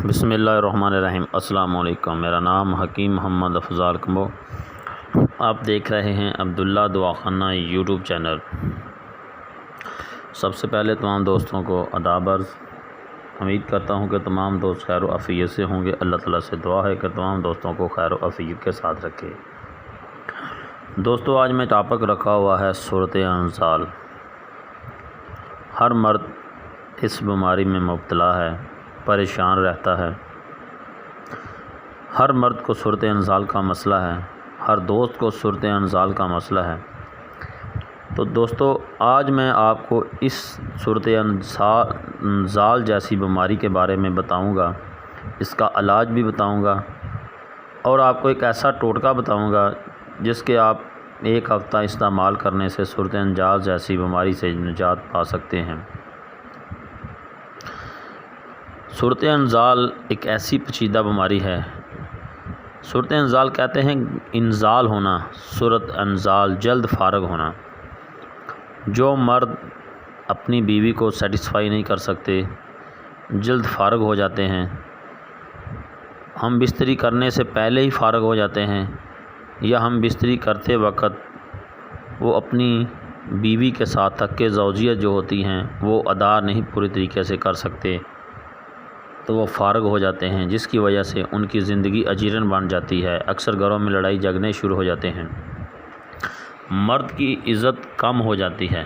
بسم اللہ الرحمن الرحیم۔ السلام علیکم، میرا نام حکیم محمد افضال کمبو، آپ دیکھ رہے ہیں عبداللہ دعاخانہ یوٹیوب چینل۔ سب سے پہلے تمام دوستوں کو آداب عرض، امید کرتا ہوں کہ تمام دوست خیر و عافیت سے ہوں گے۔ اللہ تعالیٰ سے دعا ہے کہ تمام دوستوں کو خیر و عافیت کے ساتھ رکھے۔ دوستو، آج میں ٹاپک رکھا ہوا ہے صورت انزال۔ ہر مرد اس بیماری میں مبتلا ہے، پریشان رہتا ہے۔ ہر مرد کو صورت انزال کا مسئلہ ہے، ہر دوست کو صورت انزال کا مسئلہ ہے۔ تو دوستو، آج میں آپ کو اس صورت انزال جیسی بیماری کے بارے میں بتاؤں گا، اس کا علاج بھی بتاؤں گا، اور آپ کو ایک ایسا ٹوٹکا بتاؤں گا جس کے آپ ایک ہفتہ استعمال کرنے سے صورت انزال جیسی بیماری سے نجات پا سکتے ہیں۔ صورت انزال ایک ایسی پیچیدہ بیماری ہے۔ صورت انزال کہتے ہیں انزال ہونا، صورت انزال جلد فارغ ہونا۔ جو مرد اپنی بیوی کو سیٹسفائی نہیں کر سکتے، جلد فارغ ہو جاتے ہیں، ہم بستری کرنے سے پہلے ہی فارغ ہو جاتے ہیں، یا ہم بستری کرتے وقت وہ اپنی بیوی کے ساتھ حق زوجیت جو ہوتی ہیں وہ ادا نہیں پوری طریقے سے کر سکتے، تو وہ فارغ ہو جاتے ہیں، جس کی وجہ سے ان کی زندگی اجیرن بن جاتی ہے۔ اکثر گھروں میں لڑائی جھگڑے شروع ہو جاتے ہیں، مرد کی عزت کم ہو جاتی ہے۔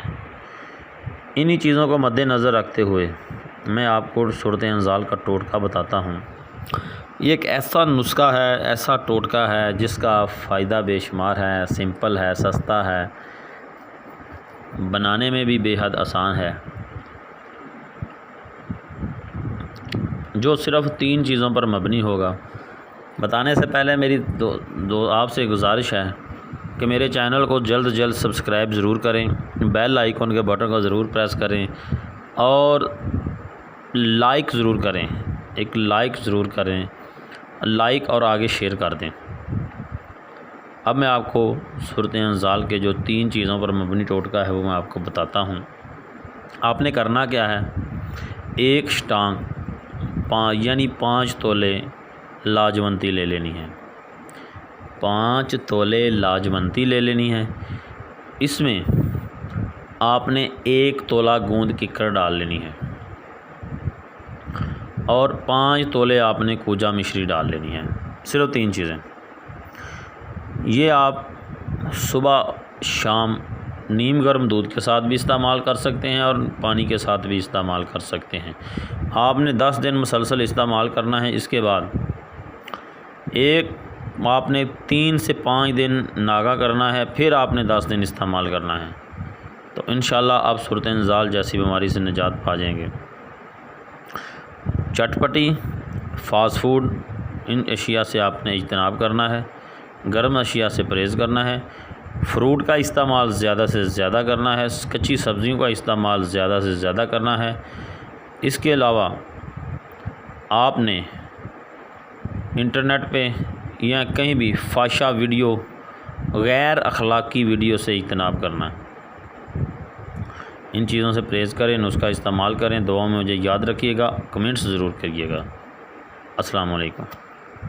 انہی چیزوں کو مد نظر رکھتے ہوئے میں آپ کو صورت انزال کا ٹوٹکا بتاتا ہوں۔ یہ ایک ایسا نسخہ ہے، ایسا ٹوٹکا ہے جس کا فائدہ بے شمار ہے، سمپل ہے، سستا ہے، بنانے میں بھی بے حد آسان ہے، جو صرف 3 چیزوں پر مبنی ہوگا۔ بتانے سے پہلے میری آپ سے گزارش ہے کہ میرے چینل کو جلد جلد سبسکرائب ضرور کریں، بیل آئیکن کے بٹن کو ضرور پریس کریں، اور لائک ضرور کریں، ایک لائک ضرور کریں، لائک اور آگے شیئر کر دیں۔ اب میں آپ کو صورت انزال کے جو 3 چیزوں پر مبنی ٹوٹکا ہے وہ میں آپ کو بتاتا ہوں۔ آپ نے کرنا کیا ہے، ایک شٹانگ یعنی 5 تولے لاجونتی لے لینی ہے، 5 تولے لاجونتی لے لینی ہے۔ اس میں آپ نے 1 تولہ گوند ککر ڈال لینی ہے، اور 5 تولے آپ نے کوجا مشری ڈال لینی ہے۔ صرف 3 چیزیں۔ یہ آپ صبح شام نیم گرم دودھ کے ساتھ بھی استعمال کر سکتے ہیں، اور پانی کے ساتھ بھی استعمال کر سکتے ہیں۔ آپ نے 10 دن مسلسل استعمال کرنا ہے۔ اس کے بعد آپ نے 3 سے 5 دن ناغہ کرنا ہے، پھر آپ نے 10 دن استعمال کرنا ہے، تو انشاءاللہ آپ صورت انزال جیسی بیماری سے نجات پا جائیں گے۔ چٹپٹی، فاسٹ فوڈ، ان اشیاء سے آپ نے اجتناب کرنا ہے، گرم اشیاء سے پرہیز کرنا ہے، فروٹ کا استعمال زیادہ سے زیادہ کرنا ہے، کچی سبزیوں کا استعمال زیادہ سے زیادہ کرنا ہے۔ اس کے علاوہ آپ نے انٹرنیٹ پہ یا کہیں بھی فحشہ ویڈیو، غیر اخلاقی ویڈیو سے اجتناب کرنا ہے۔ ان چیزوں سے پرہیز کریں، نسخہ استعمال کریں۔ دعاؤں میں مجھے یاد رکھیے گا، کمنٹس ضرور کریے گا۔ السلام علیکم۔